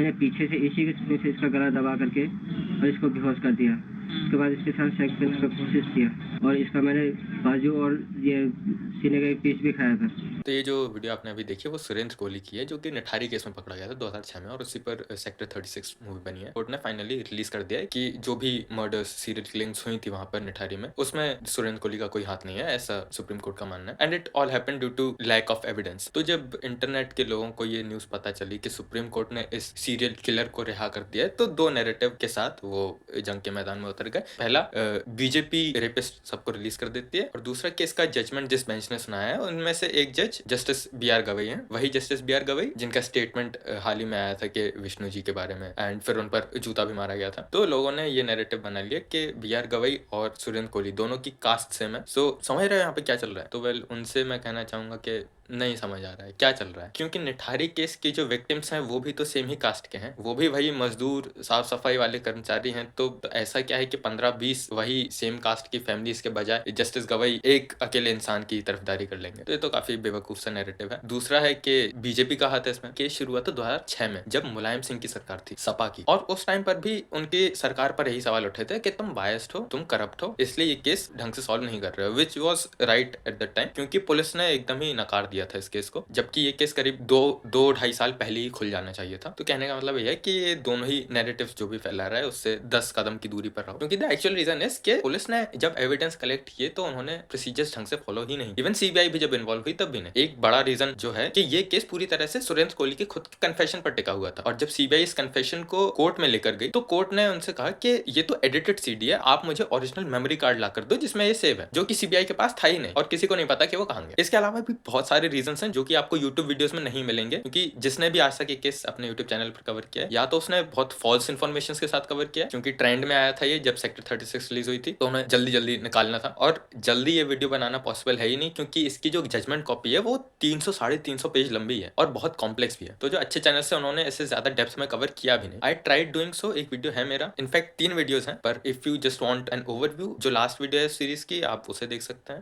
मैंने पीछे से इसी के स्प्रे से इसका गला दबा करके और इसको बेहोश कर दिया। उसके बाद इसके साथ सेक्स करने का कोशिश किया और इसका मैंने बाजू और ये सीने का एक पीस भी खाया था। तो ये जो वीडियो आपने अभी देखी है वो सुरेंद्र कोहली की है, जो कि निठारी केस में पकड़ा गया था 2006 में, और उसी पर सेक्टर 36 मूवी बनी है। कोर्ट ने फाइनली रिलीज कर दिया है कि जो भी मर्डर्स, सीरियल किलिंग्स हुई थी वहां पर निठारी में, उसमें सुरेंद्र कोहली का कोई हाथ नहीं है, ऐसा सुप्रीम कोर्ट का मानना है। And it all happened due to lack of evidence. तो जब इंटरनेट के लोगों को ये न्यूज पता चली कि सुप्रीम कोर्ट ने इस सीरियल किलर को रिहा कर दिया है, तो दो नैरेटिव के साथ वो जंग के मैदान में उतर गए। पहला, बीजेपी रेपिस्ट सबको रिलीज कर देती है, और दूसरा केस का जजमेंट जिस बेंच ने सुनाया है उनमें से एक जज जस्टिस बी आर गवई हैं, वही जस्टिस बी आर गवई जिनका स्टेटमेंट हाल ही में आया था कि विष्णु जी के बारे में, एंड फिर उन पर जूता भी मारा गया था। तो लोगों ने ये नैरेटिव बना लिया कि बी आर गवई और सुरेंद्र कोहली दोनों की कास्ट सेम है। सो समझ रहे हो यहाँ पे क्या चल रहा है? तो वेल, उनसे मैं कहना चाहूंगा कि नहीं समझ आ रहा है क्या चल रहा है, क्योंकि निठारी केस के जो विक्टिम्स हैं वो भी तो सेम ही कास्ट के हैं, वो भी वही मजदूर, साफ सफाई वाले कर्मचारी हैं। तो ऐसा क्या है कि 15-20 वही सेम कास्ट की फैमिलीज के बजाय जस्टिस गवई एक अकेले इंसान की तरफदारी कर लेंगे? तो ये तो काफी बेवकूफ सा नैरेटिव है। दूसरा है कि बीजेपी का हाथ है इसमें। केस शुरू हुआ था 2006 में, जब मुलायम सिंह की सरकार थी, सपा की, और उस टाइम पर भी उनकी सरकार पर यही सवाल उठे थे कि तुम बायस्ड हो, तुम करप्ट हो, इसलिए ये केस ढंग से सॉल्व नहीं कर रहे हो, which was right at the time, क्योंकि पुलिस ने एकदम ही नकार दिया था इस केस को, जबकि ये केस करीब दो ढाई साल पहले ही खुल जाना चाहिए था। तो कहने का मतलब ये है कि ये दोनों ही नैरेटिव जो भी फैला रहा है उससे 10 कदम की दूरी पर रहो, क्योंकि द एक्चुअल रीजन इज कि पुलिस ने जब एविडेंस कलेक्ट किए तो उन्होंने प्रोसीजर्स ढंग से फॉलो ही नहीं। इवन सीबीआई भी जब इन्वॉल्व हुई तब भी नहीं। एक बड़ा रीजन जो है कि ये केस पूरी तरह से सुरेंद्र कोहली के खुद के कन्फेशन पर टिका हुआ था, और जब सीबीआई इस कन्फेशन को कोर्ट में लेकर गई तो कोर्ट ने उनसे कहा कि ये तो एडिटेड सीडी है, आप मुझे ओरिजिनल मेमोरी कार्ड ला कर दो जिसमें ये सेव है, जो कि सीबीआई के पास था ही नहीं और किसी को नहीं पता कि वो कहां गया। इसके अलावा भी बहुत सारे रीजन हैं जो कि आपको यूट्यूब वीडियोस में नहीं मिलेंगे, क्योंकि जिसने भी आज तक ये केस अपने यूट्यूब चैनल पर कवर किया है, या तो उसने बहुत फॉल्स इन्फॉर्मेशन के साथ कवर किया, क्योंकि ट्रेंड में आया था ये जब सेक्टर 36 रिलीज हुई थी, तो उन्हें जल्दी जल्दी निकालना था, और जल्दी ये वीडियो बनाना पॉसिबल है ही नहीं, क्योंकि इसकी जो जजमेंट कॉपी है वो 300 साढ़े 300 पेज लंबी है और बहुत कॉम्प्लेक्स भी है। तो जो अच्छे चैनल से उन्होंने इसे ज्यादा डेप्थ में कवर किया भी नहीं। आई ट्राइड डूइंग सो, एक वीडियो है मेरा, इनफैक्ट 3 वीडियोस हैं, पर if you just want an overview, जो लास्ट वीडियो है सीरीज की, आप उसे देख सकते हैं।